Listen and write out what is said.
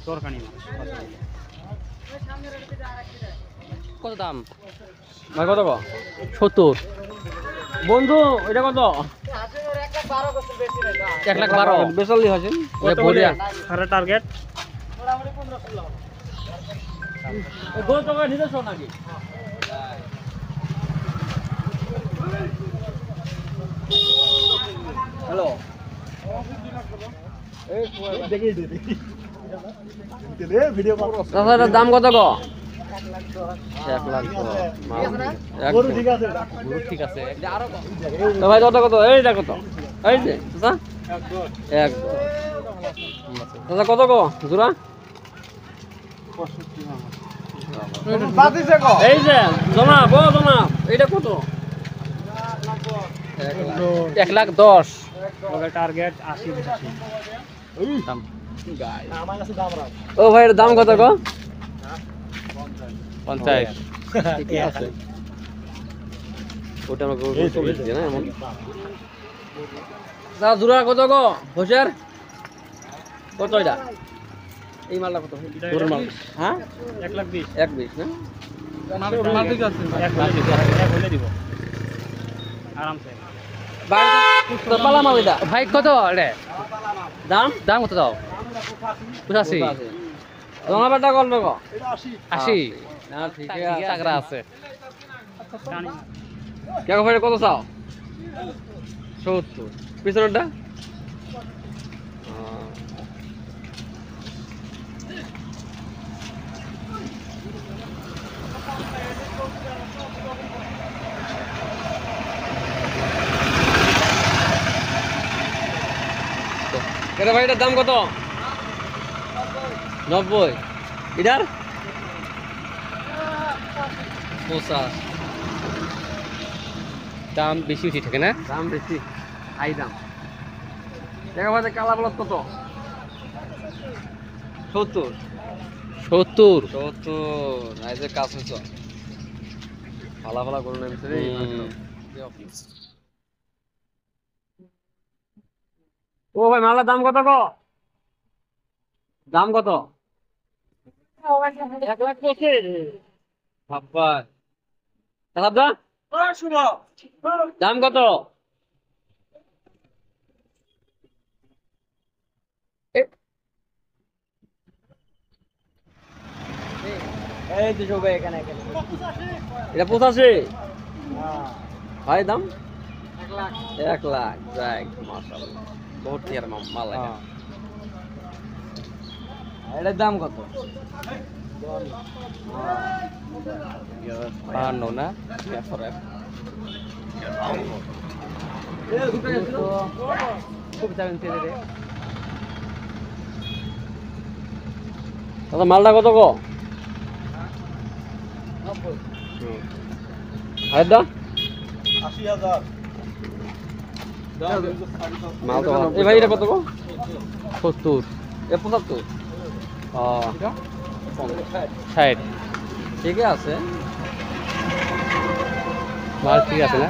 তরকারি কত দাম ভাই? কত 70 বন্ধু, এটা কত? 1,12,000 বেচালি হয়েছে টার্গেট নাকি? হ্যালো, দাম কত গো? 1,00,000 ঠিক আছে তো ভাই। কত কত? এইটা কত? এই যে এক দাদা কত গো জোড়া? এই যে জনাব, ও জনাব, এইটা কত? 1,10,000 টার্গেট 80। ও ভাই, এর দাম কত গো? 50। ঠিকই আছে। ওটা আমাকে না এমন দাদা জোড়া কত গো? হোসের কত? এটা এই মালটা কত? মাল হ্যাঁ 1,20,000 1,20 না? আরামসে পালা মাল এটা ভাই কত রে দাম? দাম কত দাও? 85 জমাবাটা কত গো? 80 না ঠিক টাকা আছে। কে ভাই কত চাও? 70 পিছনেরটা কেন ভাই? এটার দাম কত? 90। এটার 50। দাম বেশি বেশি থাকে না? দাম বেশি, হাই দাম। দেখা ভাই কালা বলত কত? 70। 70 এই যে কাছে চ ফালা ফালা করে নেমেছে রে। ও ভাই, মালার দাম কত গো? দাম কত? 1,25,000 বাবা। দাদা দাম কত? এই 200 ভাই, এখানে এটা 85 ভাই দাম 1,00,000 যাই মাশাআল্লাহ বহুত টিয়ার মাল এটা। এটার দাম কত? 52 না? খুব যাবেন তেলে রে দাদা। মালটা কত গো? 90। আর দাম 80,000 মাল তো এই ভাই। এটা কত গো? 70 এ 75। 60 ঠিক আছে মাল ঠিক আছে না?